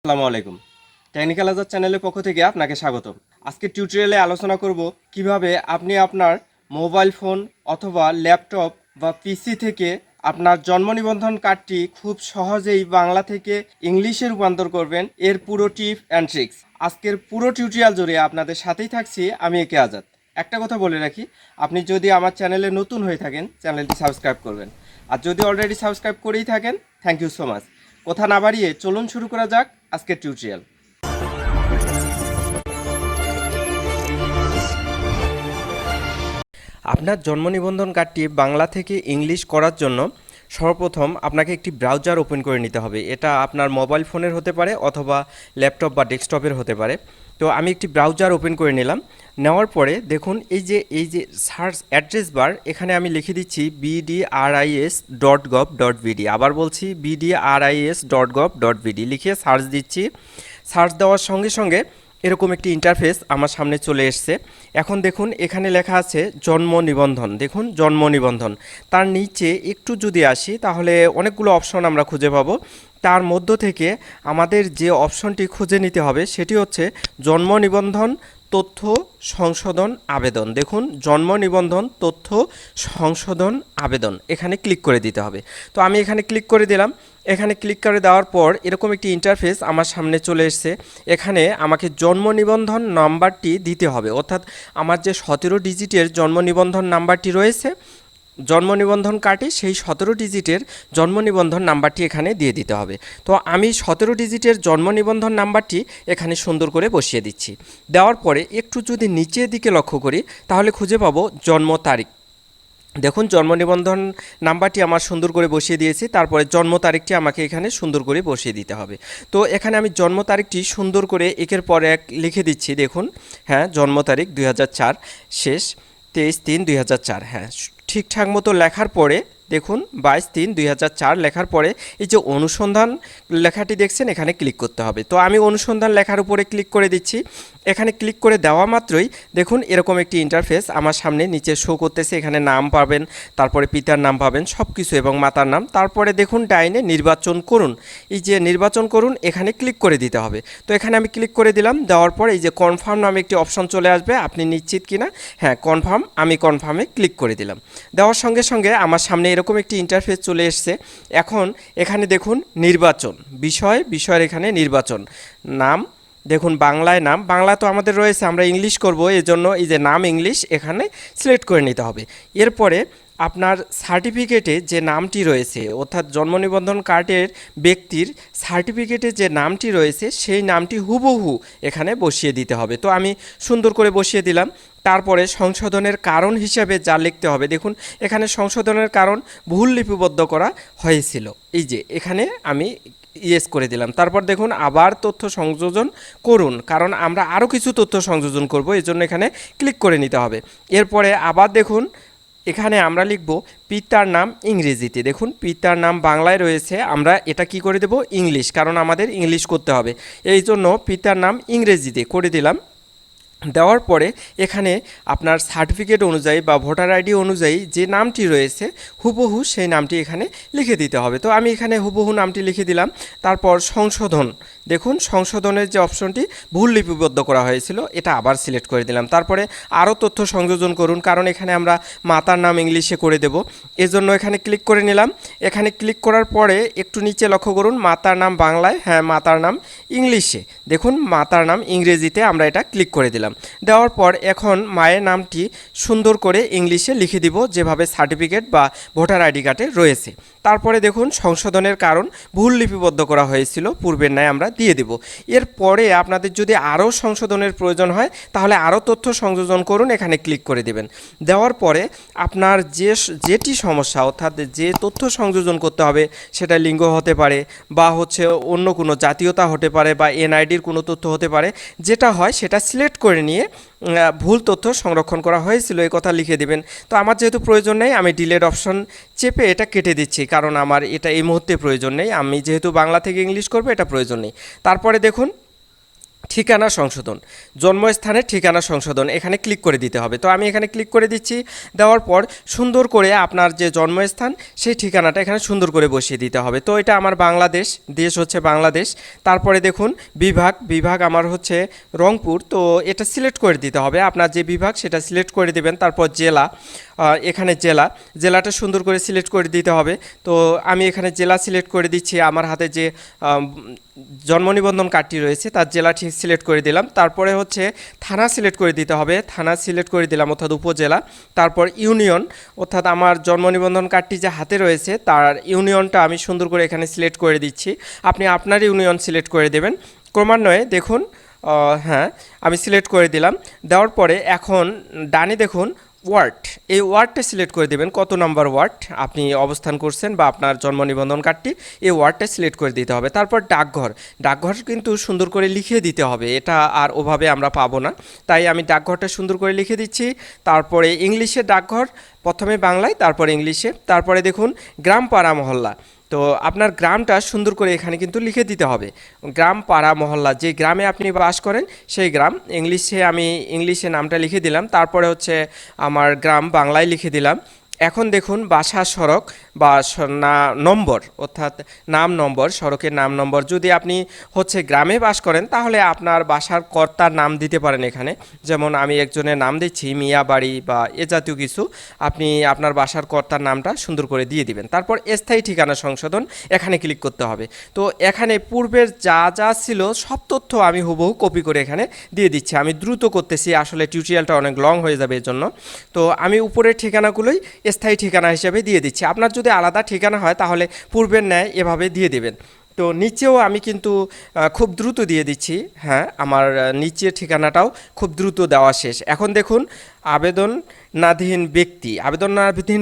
আসসালামু আলাইকুম। টেকনিক্যাল আজাদ চ্যানেলের পক্ষ থেকে আপনাকে স্বাগতম। আজকে টিউটোরিয়ালে আলোচনা করব কিভাবে আপনি আপনার মোবাইল ফোন অথবা ল্যাপটপ বা পিসি থেকে আপনার জন্ম নিবন্ধন কার্ডটি খুব সহজেই বাংলা থেকে ইংলিশে রূপান্তর করবেন, এর পুরো টিপ অ্যান্ড ট্রিক্স। আজকের পুরো টিউটোরিয়াল জুড়ে আপনাদের সাথেই থাকছি আমি একে আজাদ। একটা কথা বলে রাখি, আপনি যদি আমার চ্যানেলে নতুন হয়ে থাকেন চ্যানেলটি সাবস্ক্রাইব করবেন, আর যদি অলরেডি সাবস্ক্রাইব করেই থাকেন থ্যাংক ইউ সো মাচ। কথা না বাড়িয়ে চলুন শুরু করা যাক আজকের টিউটোরিয়াল। আপনার জন্ম নিবন্ধন কার্ডটি বাংলা থেকে ইংলিশ করার জন্য সর্বপ্রথম আপনাকে একটি ব্রাউজার ওপেন করে নিতে হবে। এটা আপনার মোবাইল ফোনের হতে পারে অথবা ল্যাপটপ বা ডেস্কটপের হতে পারে। তো আমি একটি ব্রাউজার ওপেন করে নিলাম। নেওয়ার পরে দেখুন এই যে সার্চ অ্যাড্রেস বার, এখানে আমি লিখে দিচ্ছি bdris.gov.bd। আবার বলছি bdris.gov.bd লিখে সার্চ দিচ্ছি। সার্চ দেওয়ার সঙ্গে সঙ্গে এরকম একটি ইন্টারফেস আমার সামনে চলে এসছে। এখন দেখুন এখানে লেখা আছে জন্ম নিবন্ধন। দেখুন জন্ম নিবন্ধন, তার নিচে একটু যদি আসি তাহলে অনেকগুলো অপশন আমরা খুঁজে পাবো। তার মধ্য থেকে আমাদের যে অপশনটি খুঁজে নিতে হবে সেটি হচ্ছে জন্ম নিবন্ধন তথ্য সংশোধন আবেদন। দেখুন জন্ম নিবন্ধন তথ্য সংশোধন আবেদন, এখানে ক্লিক করে দিতে হবে। তো আমি এখানে ক্লিক করে দিলাম। এখানে ক্লিক করে দেওয়ার পর এরকম একটি ইন্টারফেস আমার সামনে চলে এসেছে। এখানে আমাকে জন্ম নিবন্ধন নাম্বারটি দিতে হবে, অর্থাৎ আমার যে 17 ডিজিটের জন্ম নিবন্ধন নাম্বারটি রয়েছে জন্ম নিবন্ধন কার্ডে, সেই 17 ডিজিটের জন্ম নিবন্ধন নাম্বারটি এখানে দিয়ে দিতে হবে। তো আমি 17 ডিজিটের জন্ম নিবন্ধন নাম্বারটি এখানে সুন্দর করে বসিয়ে দিচ্ছি। দেওয়ার পরে একটু যদি নিচের দিকে লক্ষ্য করি তাহলে খুঁজে পাবো জন্ম তারিখ। দেখুন জন্ম নিবন্ধন নাম্বারটি আমার সুন্দর করে বসিয়ে দিয়েছি, তারপরে জন্ম তারিখটি আমাকে এখানে সুন্দর করে বসিয়ে দিতে হবে। তো এখানে আমি জন্ম তারিখটি সুন্দর করে একের পর এক লিখে দিচ্ছি। দেখুন হ্যাঁ, জন্ম তারিখ 2004, শেষ 23/3/2004। হ্যাঁ, ঠিকঠাক মতো লেখার পরে দেখুন 22/3/2004 লেখার পরে এই যে অনুসন্ধান লেখাটি দেখছেন এখানে ক্লিক করতে হবে। তো আমি অনুসন্ধান লেখার উপরে ক্লিক করে দিচ্ছি। এখানে ক্লিক করে দেওয়া মাত্রই দেখুন এরকম একটি ইন্টারফেস আমার সামনে নিচে শো করতেছে। এখানে নাম পাবেন, তারপরে পিতার নাম পাবেন সব কিছু এবং মাতার নাম। তারপরে দেখুন ডাইনে নির্বাচন করুন, এই যে নির্বাচন করুন এখানে ক্লিক করে দিতে হবে। তো এখানে আমি ক্লিক করে দিলাম। দেওয়ার পর এই যে কনফার্ম নামে একটি অপশন চলে আসবে, আপনি নিশ্চিত কিনা, হ্যাঁ কনফার্ম, আমি কনফার্মে ক্লিক করে দিলাম। দেওয়ার সঙ্গে সঙ্গে আমার সামনে এরকম একটি ইন্টারফেস চলে এসছে। এখন এখানে দেখুন নির্বাচন বিষয়ের এখানে নির্বাচন, নাম দেখুন বাংলায় নাম, বাংলা তো আমাদের রয়েছে, আমরা ইংলিশ করব, এজন্য এই যে নাম ইংলিশ এখানে সিলেক্ট করে নিতে হবে। এরপরে আপনার সার্টিফিকেটে যে নামটি রয়েছে, অর্থাৎ জন্ম নিবন্ধন কার্ডের ব্যক্তির সার্টিফিকেটে যে নামটি রয়েছে সেই নামটি হুবহু এখানে বসিয়ে দিতে হবে। তো আমি সুন্দর করে বসিয়ে দিলাম। তারপরে সংশোধনের কারণ হিসাবে যা লিখতে হবে, দেখুন এখানে সংশোধনের কারণ ভুল লিপিবদ্ধ করা হয়েছিল, এই যে এখানে আমি ইয়েস করে দিলাম। তারপর দেখুন আবার তথ্য সংযোজন করুন, কারণ আমরা আরও কিছু তথ্য সংযোজন করব, এই জন্য এখানে ক্লিক করে নিতে হবে। এরপরে আবার দেখুন এখানে আমরা লিখব পিতার নাম ইংরেজিতে। দেখুন পিতার নাম বাংলায় রয়েছে, আমরা এটা কি করে দেব ইংলিশ, কারণ আমাদের ইংলিশ করতে হবে, এই জন্য পিতার নাম ইংরেজিতে করে দিলাম। দেওয়ার পরে এখানে আপনার সার্টিফিকেট অনুযায়ী বা ভোটার আইডি অনুযায়ী যে নামটি রয়েছে হুবহু সেই নামটি এখানে লিখে দিতে হবে। তো আমি এখানে হুবহু নামটি লিখে দিলাম। তারপর সংশোধন, দেখুন সংশোধনের যে অপশনটি ভুল লিপিবদ্ধ করা হয়েছিল এটা আবার সিলেক্ট করে দিলাম। তারপরে আরও তথ্য সংযোজন করুন, কারণ এখানে আমরা মাতার নাম ইংলিশে করে দেব, এজন্য এখানে ক্লিক করে নিলাম। এখানে ক্লিক করার পরে একটু নিচে লক্ষ্য করুন মাতার নাম বাংলায়, হ্যাঁ মাতার নাম ইংলিশে, দেখুন মাতার নাম ইংরেজিতে আমরা এটা ক্লিক করে দিলাম। দেওয়ার পর এখন মায়ের নামটি সুন্দর করে ইংলিশে লিখে দিব যেভাবে সার্টিফিকেট বা ভোটার আইডি কার্ডে রয়েছে। তারপরে দেখুন সংশোধনের কারণ ভুল লিপিবদ্ধ করা হয়েছিল পূর্বের ন্যায় আমরা দিয়ে দেব। এরপরে আপনাদের যদি আরও সংশোধনের প্রয়োজন হয় তাহলে আরও তথ্য সংযোজন করুন, এখানে ক্লিক করে দেবেন। দেওয়ার পরে আপনার যেটি সমস্যা, অর্থাৎ যে তথ্য সংযোজন করতে হবে সেটা লিঙ্গ হতে পারে বা হচ্ছে অন্য কোনো জাতীয়তা হতে পারে বা এনআইডির কোনো তথ্য হতে পারে, যেটা হয় সেটা সিলেক্ট করে নিয়ে ভুল তথ্য সংরক্ষণ করা হয়েছিল এই কথা লিখে দেবেন। তো আমার যেহেতু প্রয়োজন নেই আমি ডিলেট অপশন চেপে এটা কেটে দিচ্ছি, কারণ আমার এটা এই মুহূর্তে প্রয়োজন নেই, আমি যেহেতু বাংলা থেকে ইংলিশ করব এটা প্রয়োজন নেই। তারপরে দেখুন ঠিকানা সংশোধন, জন্মস্থানের ঠিকানা সংশোধন এখানে ক্লিক করে দিতে হবে। তো আমি এখানে ক্লিক করে দিচ্ছি। দেওয়ার পর সুন্দর করে আপনার যে জন্মস্থান সেই ঠিকানাটা এখানে সুন্দর করে বসিয়ে দিতে হবে। তো এটা আমার বাংলাদেশ, দেশ হচ্ছে বাংলাদেশ। তারপরে দেখুন বিভাগ আমার হচ্ছে রংপুর। তো এটা সিলেক্ট করে দিতে হবে, আপনার যে বিভাগ সেটা সিলেক্ট করে দেবেন। তারপর জেলা, এখানে জেলাটা সুন্দর করে সিলেক্ট করে দিতে হবে। তো আমি এখানে জেলা সিলেক্ট করে দিচ্ছি। আমার হাতে যে জন্ম নিবন্ধন কার্ডটি রয়েছে তার জেলাটি সিলেক্ট করে দিলাম। তারপরে হচ্ছে থানা সিলেক্ট করে দিতে হবে, থানা সিলেক্ট করে দিলাম অর্থাৎ উপজেলা। তারপর ইউনিয়ন, অর্থাৎ আমার জন্ম নিবন্ধন কার্ডটি যে হাতে রয়েছে তার ইউনিয়নটা আমি সুন্দর করে এখানে সিলেক্ট করে দিচ্ছি। আপনি আপনার ইউনিয়ন সিলেক্ট করে দেবেন ক্রমান্বয়ে। দেখুন হ্যাঁ, আমি সিলেক্ট করে দিলাম। দেওয়ার পরে এখন ডানে দেখুন ওয়ার্ড, এই ওয়ার্ডটা সিলেক্ট করে দেবেন, কত নম্বর ওয়ার্ড আপনি অবস্থান করছেন বা আপনার জন্ম নিবন্ধন কার্ডটি, এই ওয়ার্ডটা সিলেক্ট করে দিতে হবে। তারপর ডাকঘর কিন্তু সুন্দর করে লিখে দিতে হবে, এটা আর ওভাবে আমরা পাবো না, তাই আমি ডাকঘরটা সুন্দর করে লিখে দিচ্ছি। তারপরে ইংলিশে ডাকঘর, প্রথমে বাংলায় তারপরে ইংলিশে। তারপরে দেখুন গ্রাম পাড়া মহল্লা, তো আপনার গ্রামটা সুন্দর করে এখানে কিন্তু লিখে দিতে হবে। গ্রাম পাড়া মহল্লা, যে গ্রামে আপনি বাস করেন সেই গ্রাম, আমি ইংলিশে নামটা লিখে দিলাম। তারপরে হচ্ছে আমার গ্রাম বাংলায় লিখে দিলাম। এখন দেখুন বাসা সড়ক বা নম্বর, অর্থাৎ নাম নম্বর, সড়কের নাম নম্বর। যদি আপনি হচ্ছে গ্রামে বাস করেন তাহলে আপনার বাসার কর্তার নাম দিতে পারেন এখানে। যেমন আমি একজনের নাম দিচ্ছি মিয়া বাড়ি বা এ জাতীয় কিছু, আপনি আপনার বাসার কর্তার নামটা সুন্দর করে দিয়ে দিবেন। তারপর স্থায়ী ঠিকানা সংশোধন, এখানে ক্লিক করতে হবে। তো এখানে পূর্বের যা ছিল সব তথ্য আমি হুবহু কপি করে এখানে দিয়ে দিচ্ছি। আমি দ্রুত করতেছি, আসলে টিউটোরিয়ালটা অনেক লং হয়ে যাবে এর জন্য। তো আমি উপরের ঠিকানাগুলোই স্থায়ী ঠিকানা হিসেবে দিয়ে দিচ্ছি। আপনার যদি আলাদা ঠিকানা হয় তাহলে পূর্বের ন্যায় এভাবে দিয়ে দেবেন। তো নিচেও আমি কিন্তু খুব দ্রুত দিয়ে দিচ্ছি। হ্যাঁ, আমার নিচের ঠিকানাটাও খুব দ্রুত দেওয়া শেষ। এখন দেখুন আবেদনাধীন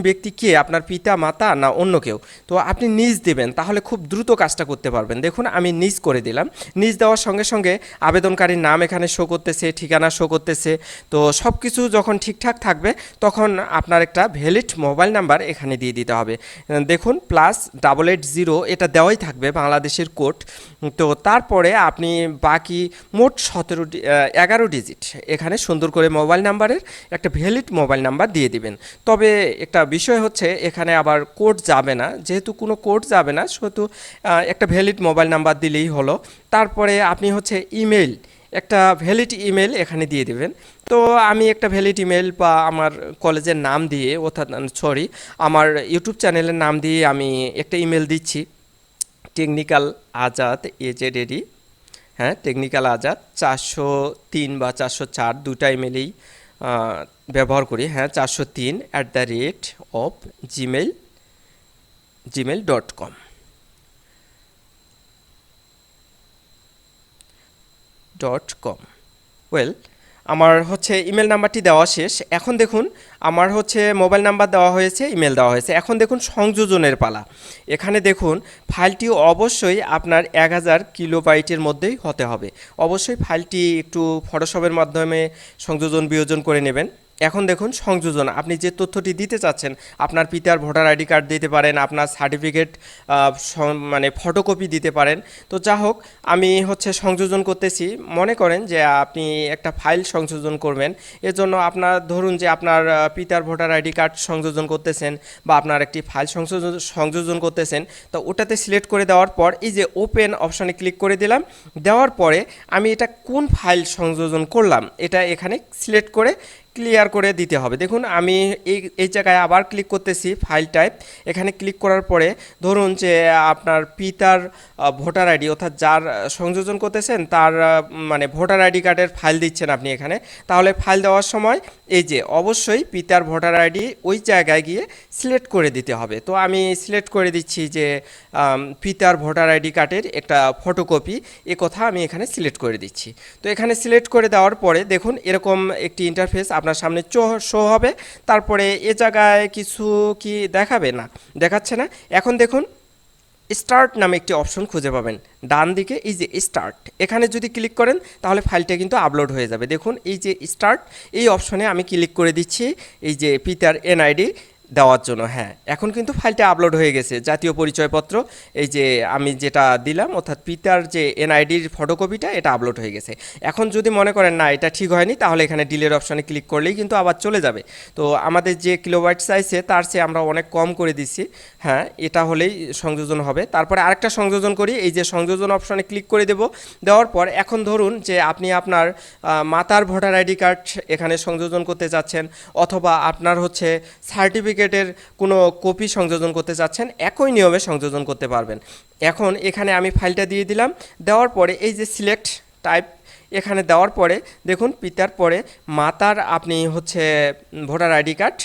ব্যক্তি কে, আপনার পিতা মাতা না অন্য কেউ। তো আপনি নিজ দেবেন, তাহলে খুব দ্রুত কাজটা করতে পারবেন। দেখুন আমি নিজ করে দিলাম। নিজ দেওয়ার সঙ্গে সঙ্গে আবেদনকারীর নাম এখানে শো করতেছে, ঠিকানা শো করতেছে। তো সব কিছু যখন ঠিকঠাক থাকবে তখন আপনার একটা ভ্যালিড মোবাইল নাম্বার এখানে দিয়ে দিতে হবে। দেখুন +880 এটা দেওয়াই থাকবে, বাংলাদেশের কোড। তো তারপরে আপনি বাকি মোট 11 ডিজিট এখানে সুন্দর করে মোবাইল নাম্বারের একটা ভ্যালিড মোবাইল নাম্বার দিয়ে দিবেন। তবে একটা বিষয় হচ্ছে এখানে আবার কোড যাবে না, যেহেতু কোনো কোড যাবে না সেহেতু একটা ভ্যালিড মোবাইল নাম্বার দিলেই হলো। তারপরে আপনি হচ্ছে ইমেল, একটা ভ্যালিড ইমেল এখানে দিয়ে দেবেন। তো আমি একটা ভ্যালিড ইমেল বা আমার কলেজের নাম দিয়ে, অর্থাৎ আমার ইউটিউব চ্যানেলের নাম দিয়ে আমি একটা ইমেল দিচ্ছি, টেকনিক্যাল আজাদ AZAD, হ্যাঁ টেকনিক্যাল আজাদ 403 বা 404 দুটা ইমেলেই ব্যবহার করি। হ্যাঁ 403@gmail.com। ওয়েল, আমার হচ্ছে ইমেল নাম্বারটি দেওয়া শেষ। এখন দেখুন আমার হচ্ছে মোবাইল নাম্বার দেওয়া হয়েছে, ইমেল দেওয়া হয়েছে। এখন দেখুন সংযোজনের পালা। এখানে দেখুন ফাইলটি অবশ্যই আপনার 1000 কিলোবাইটের মধ্যেই হতে হবে। অবশ্যই ফাইলটি একটু ফটোশপের মাধ্যমে সংযোজন বিয়োজন করে নেবেন। এখন দেখুন সংযোজন, আপনি যে তথ্যটি দিতে চাচ্ছেন, আপনার পিতার ভোটার আইডি কার্ড দিতে পারেন, আপনার সার্টিফিকেট মানে ফটোকপি দিতে পারেন। তো যা হোক, আমি হচ্ছে সংযোজন করতেছি। মনে করেন যে আপনি একটা ফাইল সংযোজন করবেন, এর জন্য আপনার ধরুন যে আপনার পিতার ভোটার আইডি কার্ড সংযোজন করতেছেন বা আপনার একটি ফাইল সংযোজন করতেছেন। তো ওটাতে সিলেক্ট করে দেওয়ার পর এই যে ওপেন অপশানে ক্লিক করে দিলাম। দেওয়ার পরে আমি এটা কোন ফাইল সংযোজন করলাম এটা এখানে সিলেক্ট করে ক্লিয়ার করে দিতে হবে। দেখুন আমি এই জায়গায় আবার ক্লিক করতেছি, ফাইল টাইপ। এখানে ক্লিক করার পরে ধরুন যে আপনার পিতার ভোটার আইডি, অর্থাৎ যার সংযোজন করতেছেন তার মানে ভোটার আইডি কার্ডের ফাইল দিচ্ছেন আপনি এখানে, তাহলে ফাইল দেওয়ার সময় এই যে অবশ্যই পিতার ভোটার আইডি ওই জায়গায় গিয়ে সিলেক্ট করে দিতে হবে। তো আমি সিলেক্ট করে দিচ্ছি যে পিতার ভোটার আইডি কার্ডের একটা ফটোকপি, এ কথা আমি এখানে সিলেক্ট করে দিচ্ছি। তো এখানে সিলেক্ট করে দেওয়ার পরে দেখুন এরকম একটি ইন্টারফেস আপনার সামনে শো হবে। তারপরে এ জায়গায় কিছু কি দেখাবে না, দেখাচ্ছে না। এখন দেখুন স্টার্ট নামে একটি অপশন খুঁজে পাবেন ডান দিকে, এই যে স্টার্ট, এখানে যদি ক্লিক করেন তাহলে ফাইলটা কিন্তু আপলোড হয়ে যাবে। দেখুন এই যে স্টার্ট, এই অপশনে আমি ক্লিক করে দিচ্ছি। এই যে পিতার NID দেওয়ার জন্য। হ্যাঁ, এখন কিন্তু ফাইলটা আপলোড হয়ে গেছে। জাতীয় পরিচয়পত্র এই যে আমি যেটা দিলাম অর্থাৎ পিতার যে এনআইডির ফটোকপিটা এটা আপলোড হয়ে গেছে। এখন যদি মনে করেন না এটা ঠিক হয়নি তাহলে এখানে ডিলের অপশানে ক্লিক করলেই কিন্তু আবার চলে যাবে। তো আমাদের যে কিলোবাইট চাইছে তার চেয়ে আমরা অনেক কম করে দিচ্ছি। হ্যাঁ, এটা হলেই সংযোজন হবে। তারপরে আরেকটা সংযোজন করি, এই যে সংযোজন অপশানে ক্লিক করে দেব। দেওয়ার পর এখন ধরুন যে আপনি আপনার মাতার ভোটার আইডি কার্ড এখানে সংযোজন করতে চাচ্ছেন, অথবা আপনার হচ্ছে সার্টিফিকেটের কোনো কপি সংযোজন করতে চাচ্ছেন, একই নিয়মে সংযোজন করতে পারবেন। এখন এখানে আমি ফাইলটা দিয়ে দিলাম। দেওয়ার পরে এই যে সিলেক্ট টাইপ এখানে দেওয়ার পরে দেখুন পিতার পরে মাতার আপনি হচ্ছে ভোটার আইডি কার্ড,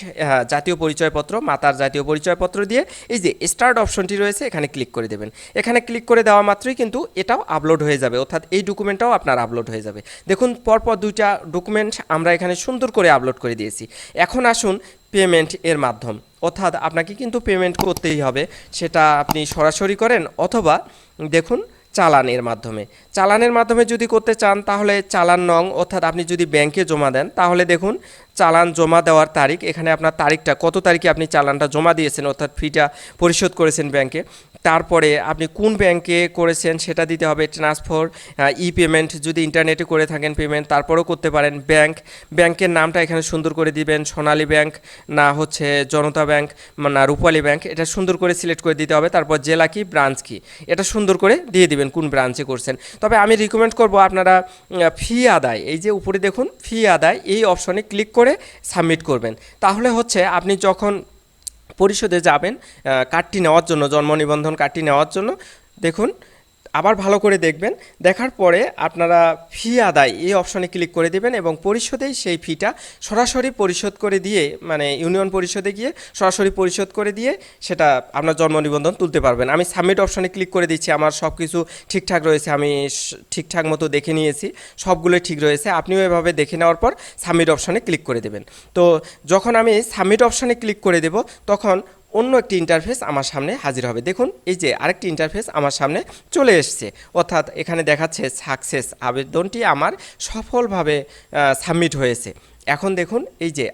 জাতীয় পরিচয়পত্র, মাতার জাতীয় পরিচয়পত্র দিয়ে এই যে স্টার্ট অপশনটি রয়েছে এখানে ক্লিক করে দেবেন। এখানে ক্লিক করে দেওয়া মাত্রই কিন্তু এটাও আপলোড হয়ে যাবে, অর্থাৎ এই ডকুমেন্টটাও আপনার আপলোড হয়ে যাবে। দেখুন পরপর দুইটা ডকুমেন্ট আমরা এখানে সুন্দর করে আপলোড করে দিয়েছি। এখন আসুন পেমেন্ট এর মাধ্যম, অর্থাৎ আপনাকে কিন্তু পেমেন্ট করতেই হবে, সেটা আপনি সরাসরি করেন অথবা দেখুন চালানের মাধ্যমে। চালানের মাধ্যমে যদি করতে চান তাহলে চালান নং, অর্থাৎ আপনি যদি ব্যাংকে জমা দেন তাহলে দেখুন চালান জমা দেওয়ার তারিখ, এখানে আপনার তারিখটা কত তারিখে আপনি চালানটা জমা দিয়েছেন অর্থাৎ ফিটা পরিশোধ করেছেন ব্যাংকে, তারপরে আপনি কোন ব্যাংকে করেছেন সেটা দিতে হবে। ট্রান্সফার, ই পেমেন্ট যদি ইন্টারনেটে করে থাকেন পেমেন্ট তারপরেও করতে পারেন। ব্যাংকের নামটা এখানে সুন্দর করে দিবেন, সোনালী ব্যাংক না হচ্ছে জনতা ব্যাংক না রূপালী ব্যাংক, এটা সুন্দর করে সিলেক্ট করে দিতে হবে। তারপর জেলা কি, ব্রাঞ্চ কি, এটা সুন্দর করে দিয়ে দিবেন কোন ব্রাঞ্চে করছেন। তবে আমি রিকমেন্ড করব আপনারা ফি আদায়, এই যে উপরে দেখুন ফি আদায় এই অপশনে ক্লিক করে সাবমিট করবেন। তাহলে হচ্ছে আপনি যখন পরিশোধে যাবেন কার্ডটি নেওয়ার জন্য, জন্ম নিবন্ধন কার্ডটি নেওয়ার জন্য, দেখুন আবার ভালো করে দেখবেন। দেখার পরে আপনারা ফি আদায় এই অপশনে ক্লিক করে দেবেন এবং পরিশোধেই সেই ফিটা সরাসরি পরিশোধ করে দিয়ে, মানে ইউনিয়ন পরিষদে গিয়ে সরাসরি পরিশোধ করে দিয়ে সেটা আপনার জন্ম নিবন্ধন তুলতে পারবেন। আমি সাবমিট অপশনে ক্লিক করে দিচ্ছি, আমার সব কিছু ঠিকঠাক রয়েছে, আমি ঠিকঠাক মতো দেখে নিয়েছি, সবগুলোই ঠিক রয়েছে। আপনিও এভাবে দেখে নেওয়ার পর সাবমিট অপশনে ক্লিক করে দেবেন। তো যখন আমি সাবমিট অপশনে ক্লিক করে দেব তখন অন্য একটি ইন্টারফেস আমার সামনে হাজির হবে। দেখুন এই যে আরেকটি ইন্টারফেস আমার সামনে চলে এসছে, অর্থাৎ এখানে দেখাচ্ছে সাকসেস, আবেদনটি আমার সফলভাবে সাবমিট হয়েছে। এখন দেখুন এই যে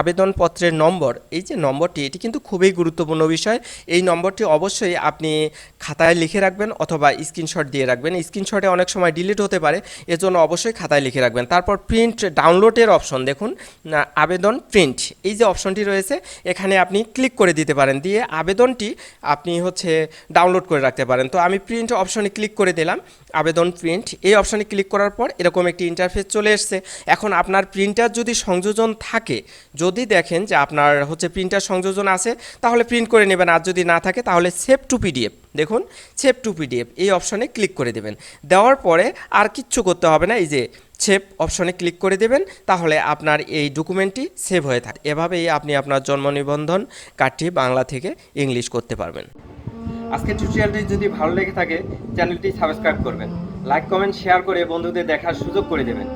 আবেদনপত্রের নম্বর, এই যে নম্বরটি, এটি কিন্তু খুবই গুরুত্বপূর্ণ বিষয়। এই নম্বরটি অবশ্যই আপনি খাতায় লিখে রাখবেন অথবা স্ক্রিনশট দিয়ে রাখবেন। স্ক্রিনশটে অনেক সময় ডিলিট হতে পারে, এজন্য অবশ্যই খাতায় লিখে রাখবেন। তারপর প্রিন্ট ডাউনলোডের অপশন দেখুন, আবেদন প্রিন্ট এই যে অপশনটি রয়েছে এখানে আপনি ক্লিক করে দিতে পারেন, দিয়ে আবেদনটি আপনি হচ্ছে ডাউনলোড করে রাখতে পারেন। তো আমি প্রিন্ট অপশনে ক্লিক করে দিলাম, আবেদন প্রিন্ট এই অপশনে ক্লিক করার পর এরকম একটি ইন্টারফেস চলে এসছে। এখন আপনার প্রিন্টার যদি সংযোজন থাকে, যদি দেখেন যে আপনার হচ্ছে প্রিন্টার সংযোজন আছে তাহলে প্রিন্ট করে নেবেন, আর যদি না থাকে তাহলে সেভ টু পিডিএফ, দেখুন সেভ টু পিডিএফ এই অপশনে ক্লিক করে দেবেন। দেওয়ার পরে আর কিচ্ছু করতে হবে না, এই যে সেভ অপশনে ক্লিক করে দেবেন, তাহলে আপনার এই ডকুমেন্টটি সেভ হয়ে থাকে। এভাবেই আপনি আপনার জন্ম নিবন্ধন কার্ডটি বাংলা থেকে ইংলিশ করতে পারবেন। আজকের টিউটোরিয়ালটি যদি ভালো লেগে থাকে চ্যানেলটি সাবস্ক্রাইব করবেন, লাইক কমেন্ট শেয়ার করে বন্ধুদের দেখার সুযোগ করে দেবেন।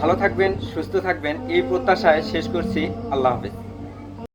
ভালো থাকবেন, সুস্থ থাকবেন এই প্রত্যাশায় শেষ করছি। আল্লাহ হাফেজ।